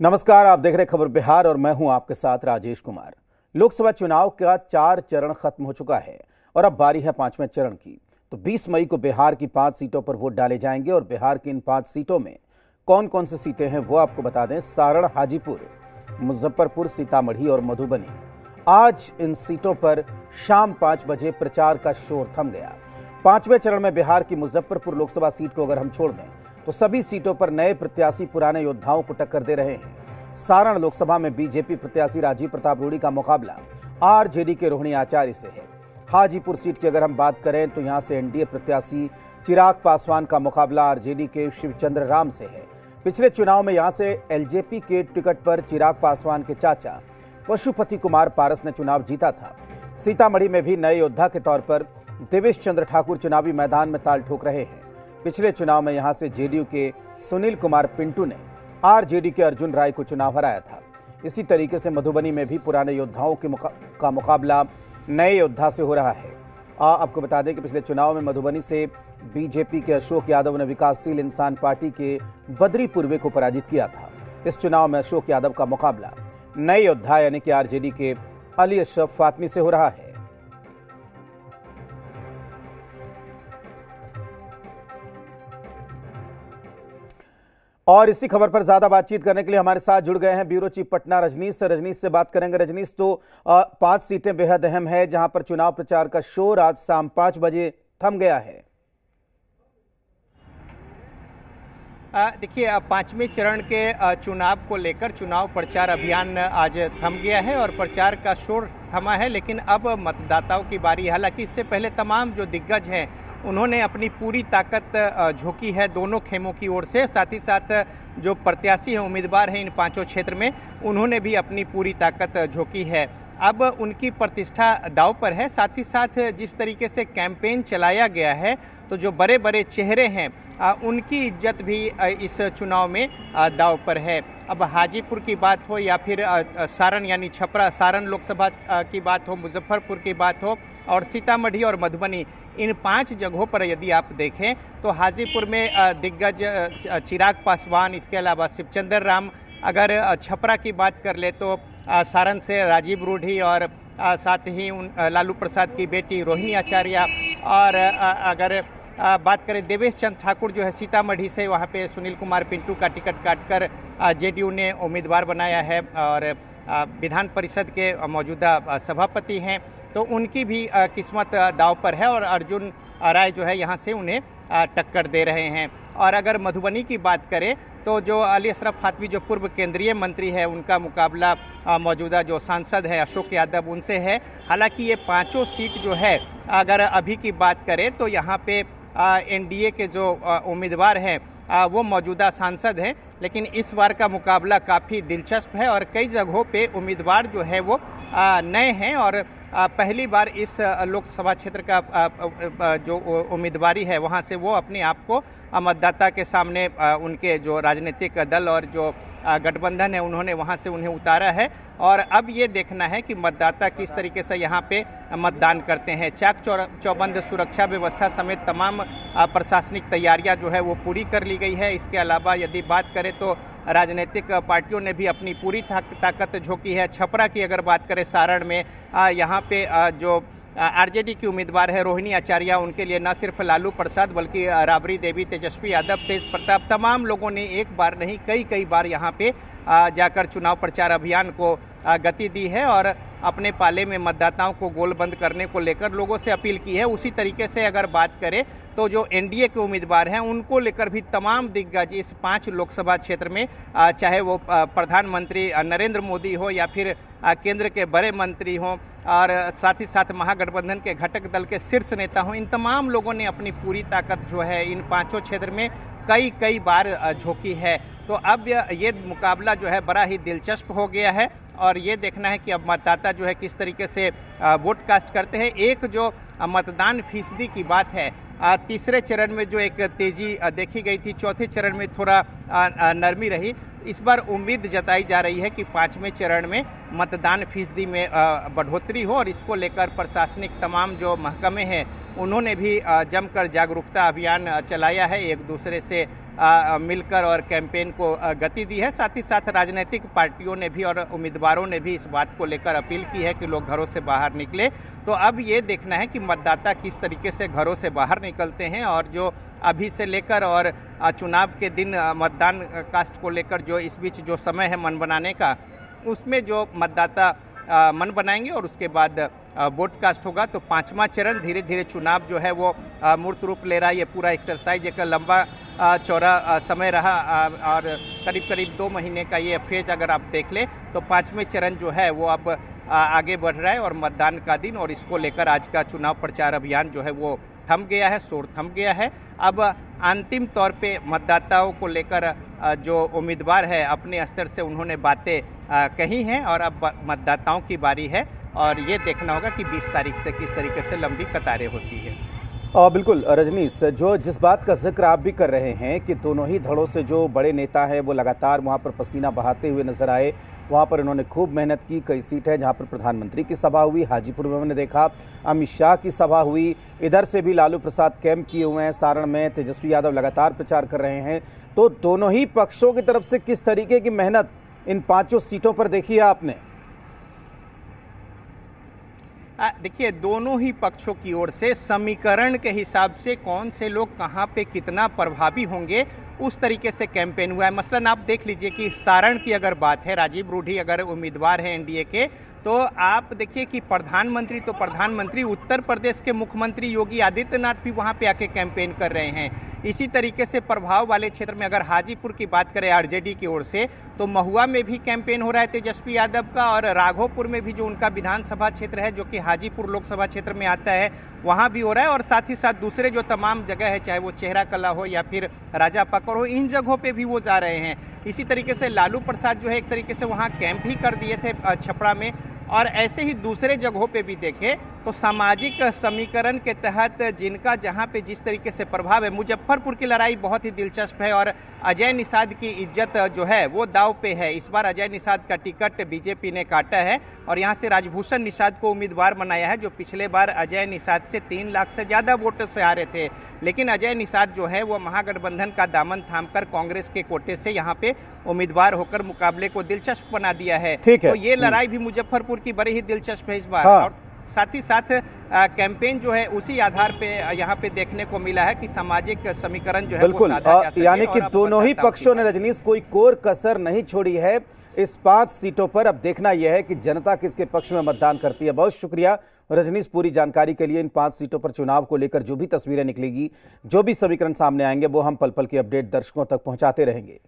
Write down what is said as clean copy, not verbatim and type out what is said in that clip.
नमस्कार, आप देख रहे खबर बिहार और मैं हूं आपके साथ राजेश कुमार। लोकसभा चुनाव का 4 चरण खत्म हो चुका है और अब बारी है 5वें चरण की। तो 20 मई को बिहार की 5 सीटों पर वोट डाले जाएंगे और बिहार की इन 5 सीटों में कौन कौन सी सीटें हैं वो आपको बता दें। सारण, हाजीपुर, मुजफ्फरपुर, सीतामढ़ी और मधुबनी। आज इन सीटों पर शाम 5 बजे प्रचार का शोर थम गया। 5वें चरण में बिहार की मुजफ्फरपुर लोकसभा सीट को अगर हम छोड़ दें तो सभी सीटों पर नए प्रत्याशी पुराने योद्धाओं को टक्कर दे रहे हैं। सारण लोकसभा में बीजेपी प्रत्याशी राजीव प्रताप रूडी का मुकाबला आरजेडी के रोहिणी आचार्य से है। हाजीपुर सीट की अगर हम बात करें तो यहां से एनडीए प्रत्याशी चिराग पासवान का मुकाबला आरजेडी के शिवचंद्र राम से है। पिछले चुनाव में यहां से एलजेपी के टिकट पर चिराग पासवान के चाचा पशुपति कुमार पारस ने चुनाव जीता था। सीतामढ़ी में भी नए योद्धा के तौर पर देवेश चंद्र ठाकुर चुनावी मैदान में ताल ठोक रहे हैं। पिछले चुनाव में यहां से जेडीयू के सुनील कुमार पिंटू ने आरजेडी के अर्जुन राय को चुनाव हराया था। इसी तरीके से मधुबनी में भी पुराने योद्धाओं का मुकाबला नए योद्धा से हो रहा है। आपको बता दें कि पिछले चुनाव में मधुबनी से बीजेपी के अशोक यादव ने विकासशील इंसान पार्टी के बद्री पूर्वे को पराजित किया था। इस चुनाव में अशोक यादव का मुकाबला नए योद्धा यानी कि आरजेडी के अली अशरफ फातमी से हो रहा है। और इसी खबर पर ज्यादा बातचीत करने के लिए हमारे साथ जुड़ गए हैं ब्यूरो चीफ पटना रजनीश से बात करेंगे। रजनीश, तो 5 सीटें बेहद अहम है जहां पर चुनाव प्रचार का शोर आज शाम 5 बजे थम गया है। देखिए, 5वें चरण के चुनाव को लेकर चुनाव प्रचार अभियान आज थम गया है और प्रचार का शोर थमा है, लेकिन अब मतदाताओं की बारी। हालांकि इससे पहले तमाम जो दिग्गज हैं उन्होंने अपनी पूरी ताकत झोंकी है दोनों खेमों की ओर से। साथ ही साथ जो प्रत्याशी हैं, उम्मीदवार हैं इन 5 क्षेत्र में, उन्होंने भी अपनी पूरी ताकत झोंकी है। अब उनकी प्रतिष्ठा दांव पर है। साथ ही साथ जिस तरीके से कैंपेन चलाया गया है तो जो बड़े बड़े चेहरे हैं उनकी इज्जत भी इस चुनाव में दांव पर है। अब हाजीपुर की बात हो या फिर सारण यानी छपरा सारण लोकसभा की बात हो, मुजफ्फरपुर की बात हो और सीतामढ़ी और मधुबनी, इन 5 जगहों पर यदि आप देखें तो हाजीपुर में दिग्गज चिराग पासवान, इसके अलावा शिवचंद्र राम। अगर छपरा की बात कर ले तो सारण से राजीव रूडी और साथ ही लालू प्रसाद की बेटी रोहिणी आचार्य। और अगर बात करें देवेश चंद्र ठाकुर जो है सीतामढ़ी से, वहाँ पे सुनील कुमार पिंटू का टिकट काटकर जेडीयू ने उम्मीदवार बनाया है और विधान परिषद के मौजूदा सभापति हैं, तो उनकी भी किस्मत दांव पर है और अर्जुन राय जो है यहाँ से उन्हें टक्कर दे रहे हैं। और अगर मधुबनी की बात करें तो जो अली अशरफ फातमी जो पूर्व केंद्रीय मंत्री है, उनका मुकाबला मौजूदा जो सांसद है अशोक यादव उनसे है। हालांकि ये 5 सीट जो है, अगर अभी की बात करें तो यहाँ पे एनडीए के जो उम्मीदवार हैं वो मौजूदा सांसद हैं, लेकिन इस बार का मुकाबला काफ़ी दिलचस्प है और कई जगहों पे उम्मीदवार जो है वो नए हैं और पहली बार इस लोकसभा क्षेत्र का जो उम्मीदवारी है वहाँ से वो अपने आप को मतदाता के सामने उनके जो राजनीतिक दल और जो गठबंधन है उन्होंने वहाँ से उन्हें उतारा है। और अब ये देखना है कि मतदाता किस तरीके से यहाँ पे मतदान करते हैं। चाक चौबंद सुरक्षा व्यवस्था समेत तमाम प्रशासनिक तैयारियाँ जो है वो पूरी कर ली गई है। इसके अलावा यदि बात करें तो राजनीतिक पार्टियों ने भी अपनी पूरी ताकत झोंकी है। छपरा की अगर बात करें सारण में, यहाँ पे जो आरजेडी की उम्मीदवार है रोहिणी आचार्य, उनके लिए न सिर्फ लालू प्रसाद बल्कि राबड़ी देवी, तेजस्वी यादव, तेज प्रताप, तमाम लोगों ने एक बार नहीं कई बार यहाँ पे जाकर चुनाव प्रचार अभियान को गति दी है और अपने पाले में मतदाताओं को गोलबंद करने को लेकर लोगों से अपील की है। उसी तरीके से अगर बात करें तो जो एनडीए के उम्मीदवार हैं उनको लेकर भी तमाम दिग्गज इस 5 लोकसभा क्षेत्र में, चाहे वो प्रधानमंत्री नरेंद्र मोदी हो या फिर केंद्र के बड़े मंत्री हों और साथ ही साथ महागठबंधन के घटक दल के शीर्ष नेता हों, इन तमाम लोगों ने अपनी पूरी ताकत जो है इन 5 क्षेत्र में कई बार झोंकी है। तो अब ये मुकाबला जो है बड़ा ही दिलचस्प हो गया है और ये देखना है कि अब मतदाता जो है किस तरीके से वोट कास्ट करते हैं। एक जो मतदान फीसदी की बात है, तीसरे चरण में जो एक तेजी देखी गई थी, चौथे चरण में थोड़ा नरमी रही। इस बार उम्मीद जताई जा रही है कि 5वें चरण में मतदान फीसदी में बढ़ोतरी हो और इसको लेकर प्रशासनिक तमाम जो महकमे हैं उन्होंने भी जमकर जागरूकता अभियान चलाया है, एक दूसरे से मिलकर और कैंपेन को गति दी है। साथ ही साथ राजनीतिक पार्टियों ने भी और उम्मीदवारों ने भी इस बात को लेकर अपील की है कि लोग घरों से बाहर निकले। तो अब ये देखना है कि मतदाता किस तरीके से घरों से बाहर निकलते हैं और जो अभी से लेकर और चुनाव के दिन मतदान कास्ट को लेकर जो इस बीच जो समय है मन बनाने का, उसमें जो मतदाता मन बनाएंगे और उसके बाद वोट कास्ट होगा। तो पांचवा चरण धीरे धीरे चुनाव जो है वो मूर्त रूप ले रहा है। ये पूरा एक्सरसाइज एक लंबा चौड़ा समय रहा और करीब करीब 2 महीने का ये फेज अगर आप देख लें तो पांचवें चरण जो है वो अब आगे बढ़ रहा है और मतदान का दिन और इसको लेकर आज का चुनाव प्रचार अभियान जो है वो थम गया है, शोर थम गया है। अब अंतिम तौर पे मतदाताओं को लेकर जो उम्मीदवार है अपने स्तर से उन्होंने बातें कही हैं और अब मतदाताओं की बारी है और ये देखना होगा कि 20 तारीख से किस तरीके से लंबी कतारें होती है। बिल्कुल रजनीश, जो जिस बात का जिक्र आप भी कर रहे हैं कि दोनों ही धड़ों से जो बड़े नेता हैं वो लगातार वहाँ पर पसीना बहाते हुए नजर आए। वहाँ पर उन्होंने खूब मेहनत की। कई सीट है जहाँ पर प्रधानमंत्री की सभा हुई, हाजीपुर में हमने देखा अमित शाह की सभा हुई, इधर से भी लालू प्रसाद कैंप किए हुए हैं, सारण में तेजस्वी यादव लगातार प्रचार कर रहे हैं। तो दोनों ही पक्षों की तरफ से किस तरीके की मेहनत इन 5 सीटों पर देखी है आपने? देखिए, दोनों ही पक्षों की ओर से समीकरण के हिसाब से कौन से लोग कहां पे कितना प्रभावी होंगे उस तरीके से कैंपेन हुआ है। मसलन आप देख लीजिए कि सारण की अगर बात है, राजीव रूढ़ी अगर उम्मीदवार हैं एनडीए के, तो आप देखिए कि प्रधानमंत्री उत्तर प्रदेश के मुख्यमंत्री योगी आदित्यनाथ भी वहां पे आके कैंपेन कर रहे हैं। इसी तरीके से प्रभाव वाले क्षेत्र में अगर हाजीपुर की बात करें आरजेडी की ओर से, तो महुआ में भी कैंपेन हो रहा है तेजस्वी यादव का और राघोपुर में भी जो उनका विधानसभा क्षेत्र है जो कि हाजीपुर लोकसभा क्षेत्र में आता है वहां भी हो रहा है। और साथ ही साथ दूसरे जो तमाम जगह है, चाहे वो चेहरा कला हो या फिर राजा पकड़ हो, इन जगहों पे भी वो जा रहे हैं। इसी तरीके से लालू प्रसाद जो है एक तरीके से वहाँ कैंप ही कर दिए थे छपरा में। और ऐसे ही दूसरे जगहों पे भी देखें तो सामाजिक समीकरण के तहत जिनका जहां पे जिस तरीके से प्रभाव है, मुजफ्फरपुर की लड़ाई बहुत ही दिलचस्प है और अजय निषाद की इज्जत जो है वो दाव पे है। इस बार अजय निषाद का टिकट बीजेपी ने काटा है और यहां से राजभूषण निषाद को उम्मीदवार बनाया है, जो पिछले बार अजय निषाद से 3 लाख से ज़्यादा वोट से हारे थे। लेकिन अजय निषाद जो है वो महागठबंधन का दामन थामकर कांग्रेस के कोटे से यहाँ पे उम्मीदवार होकर मुकाबले को दिलचस्प बना दिया है। तो ये लड़ाई भी मुजफ्फरपुर की बड़ी ही दिलचस्प है इस बार। और साथ ही साथ कैंपेन जो है उसी आधार पे यहाँ पे देखने को मिला है कि सामाजिक समीकरण जो है बिल्कुल, यानी कि दोनों ही पक्षों ने रजनीश कोई कोर कसर नहीं छोड़ी है इस 5 सीटों पर। अब देखना यह है कि जनता किसके पक्ष में मतदान करती है। बहुत शुक्रिया रजनीश पूरी जानकारी के लिए। इन 5 सीटों पर चुनाव को लेकर जो भी तस्वीरें निकलेगी, जो भी समीकरण सामने आएंगे, वो हम पल पल की अपडेट दर्शकों तक पहुंचाते रहेंगे।